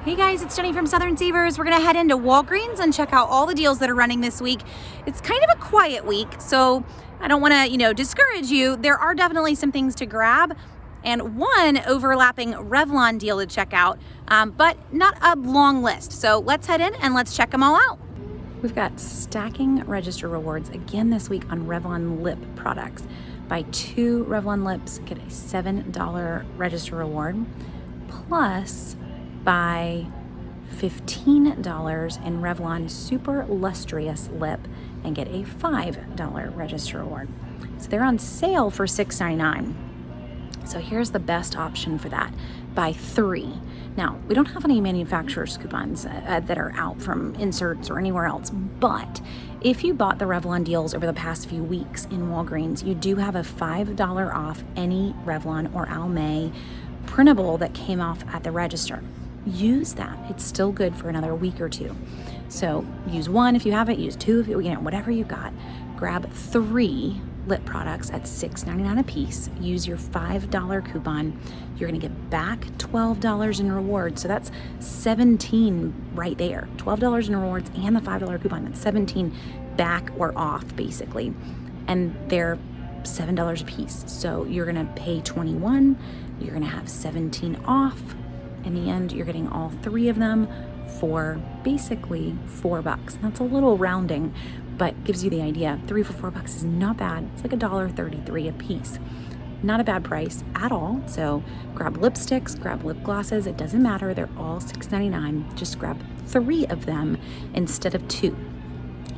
Hey guys, it's Jenny from Southern Savers. We're gonna head into Walgreens and check out all the deals that are running this week. It's kind of a quiet week, so I don't wanna, discourage you. There are definitely some things to grab and one overlapping Revlon deal to check out, but not a long list. So let's head in and let's check them all out. We've got stacking register rewards again this week on Revlon lip products. Buy 2 Revlon lips, get a $7 register reward, plus buy $15 in Revlon Super Lustrous Lip and get a $5 register reward. So they're on sale for $6.99. So here's the best option for that. Buy 3. Now, we don't have any manufacturer's coupons that are out from inserts or anywhere else, but if you bought the Revlon deals over the past few weeks in Walgreens, you do have a $5 off any Revlon or Almay printable that came off at the register. Use that. It's still good for another week or 2. So use 1 if you have it, use 2 if you whatever you got. Grab 3 lip products at $6.99 a piece. Use your $5 coupon. You're gonna get back $12 in rewards. So that's $17 right there. $12 in rewards and the $5 coupon. That's $17 back or off basically. And they're $7 a piece. So you're gonna pay $21. You're gonna have $17 off. In the end, you're getting all 3 of them for basically $4. That's a little rounding, but gives you the idea. 3 for $4 is not bad. It's like $1.33 a piece. Not a bad price at all. So grab lipsticks, grab lip glosses. It doesn't matter. They're all $6.99. Just grab 3 of them instead of 2.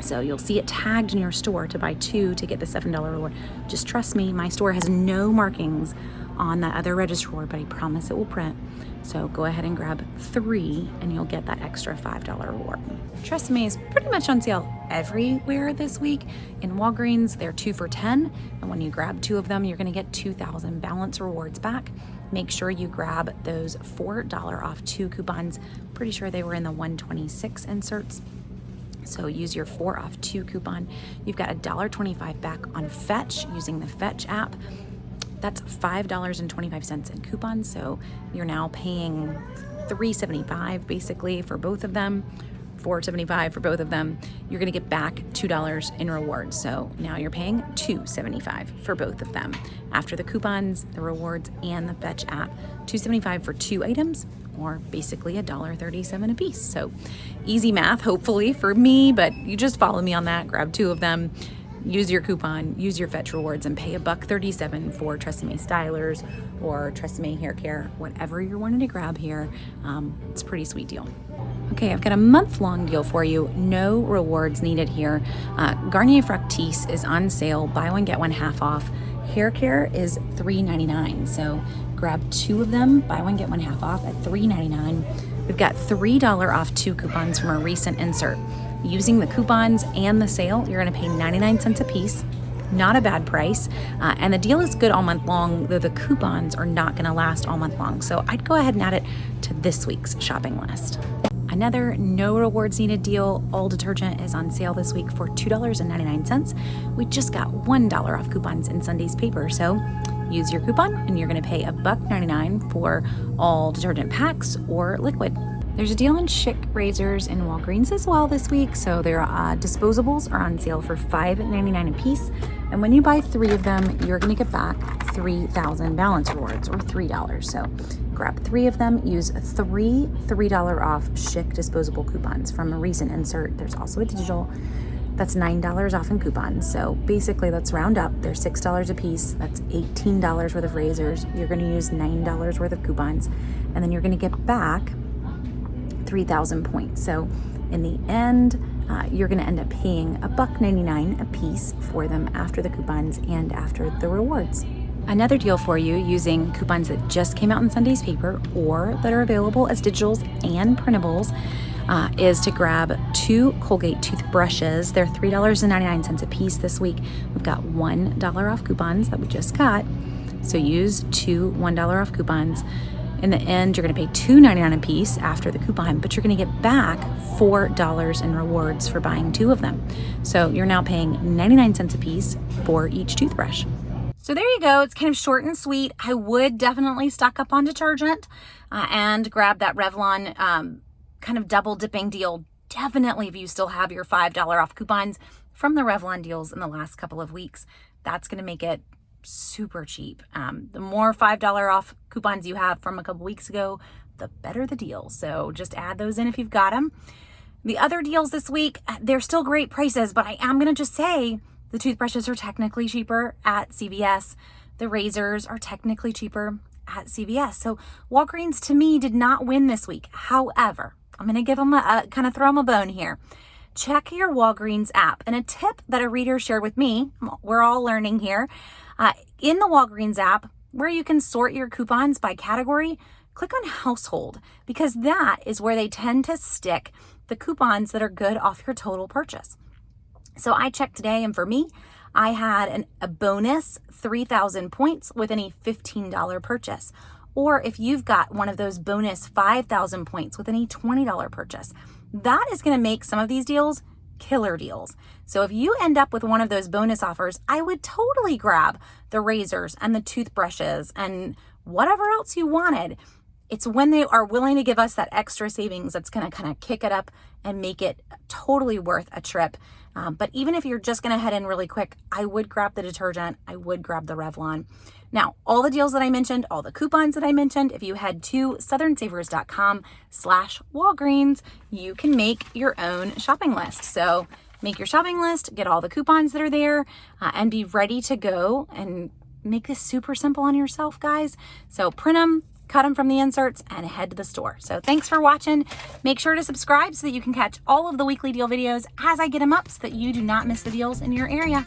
So you'll see it tagged in your store to buy 2 to get the $7 reward. Just trust me, my store has no markings on that other register reward, but I promise it will print. So go ahead and grab 3 and you'll get that extra $5 reward. Trust me, it's pretty much on sale everywhere this week. In Walgreens, they're 2 for $10. And when you grab 2 of them, you're gonna get 2,000 balance rewards back. Make sure you grab those $4 off 2 coupons. Pretty sure they were in the 126 inserts. So use your 4 off 2 coupon. You've got $1.25 back on Fetch using the Fetch app. That's $5.25 in coupons. So you're now paying $3.75 basically for both of them, $4.75 for both of them. You're gonna get back $2 in rewards. So now you're paying $2.75 for both of them. After the coupons, the rewards, and the Fetch app, $2.75 for 2 items, or basically $1.37 a piece. So easy math, hopefully for me, but you just follow me on that. Grab 2 of them, use your coupon, use your Fetch rewards, and pay $1.37 for Tresemme Stylers or Tresemme Hair Care, whatever you're wanting to grab here. It's a pretty sweet deal. Okay, I've got a month-long deal for you. No rewards needed here. Garnier Fructis is on sale. Buy 1, get 1 half off. Hair care is $3.99. So grab 2 of them. Buy 1, get 1 half off at $3.99. We've got $3 off 2 coupons from a recent insert. Using the coupons and the sale, you're gonna pay 99 cents a piece. Not a bad price. And the deal is good all month long, though the coupons are not gonna last all month long. So I'd go ahead and add it to this week's shopping list. Another no rewards needed deal, all detergent is on sale this week for $2.99. We just got $1 off coupons in Sunday's paper. So use your coupon and you're gonna pay $1.99 for all detergent packs or liquid. There's a deal on Schick razors in Walgreens as well this week. So their disposables are on sale for $5.99 a piece. And when you buy 3 of them, you're gonna get back 3,000 balance rewards or $3. So grab 3 of them, use 3 $3 off Schick disposable coupons from a recent insert. There's also a digital. That's $9 off in coupons. So basically, let's round up. They're $6 a piece. That's $18 worth of razors. You're gonna use $9 worth of coupons. And then you're gonna get back 3,000 points. So in the end, you're gonna end up paying $1.99 a piece for them after the coupons and after the rewards. Another deal for you using coupons that just came out in Sunday's paper or that are available as digitals and printables is to grab 2 Colgate toothbrushes. They're $3.99 a piece this week. We've got $1 off coupons that we just got. So use 2 $1 off coupons. In the end, you're gonna pay $2.99 a piece after the coupon, but you're gonna get back $4 in rewards for buying 2 of them. So you're now paying 99 cents a piece for each toothbrush. So there you go. It's kind of short and sweet. I would definitely stock up on detergent. and grab that Revlon kind of double dipping deal. Definitely, if you still have your $5 off coupons from the Revlon deals in the last couple of weeks, that's going to make it super cheap. The more $5 off coupons you have from a couple weeks ago, the better the deal. So just add those in if you've got them. The other deals this week, they're still great prices, but I am going to just say the toothbrushes are technically cheaper at CVS. The razors are technically cheaper at CVS. So Walgreens to me did not win this week. However, I'm going to give them kind of throw them a bone here. Check your Walgreens app. And a tip that a reader shared with me, we're all learning here, in the Walgreens app, where you can sort your coupons by category, click on household, because that is where they tend to stick the coupons that are good off your total purchase. So I checked today, and for me, I had a bonus 3,000 points with any $15 purchase. Or if you've got one of those bonus 5,000 points with any $20 purchase, that is going to make some of these deals killer deals. So if you end up with one of those bonus offers, I would totally grab the razors and the toothbrushes and whatever else you wanted. It's when they are willing to give us that extra savings that's going to kind of kick it up and make it totally worth a trip. But even if you're just going to head in really quick, I would grab the detergent. I would grab the Revlon. Now, all the deals that I mentioned, all the coupons that I mentioned, if you head to southernsavers.com/Walgreens, you can make your own shopping list. So make your shopping list, get all the coupons that are there, and be ready to go and make this super simple on yourself, guys. So print them, cut them from the inserts, and head to the store. So thanks for watching. Make sure to subscribe so that you can catch all of the weekly deal videos as I get them up so that you do not miss the deals in your area.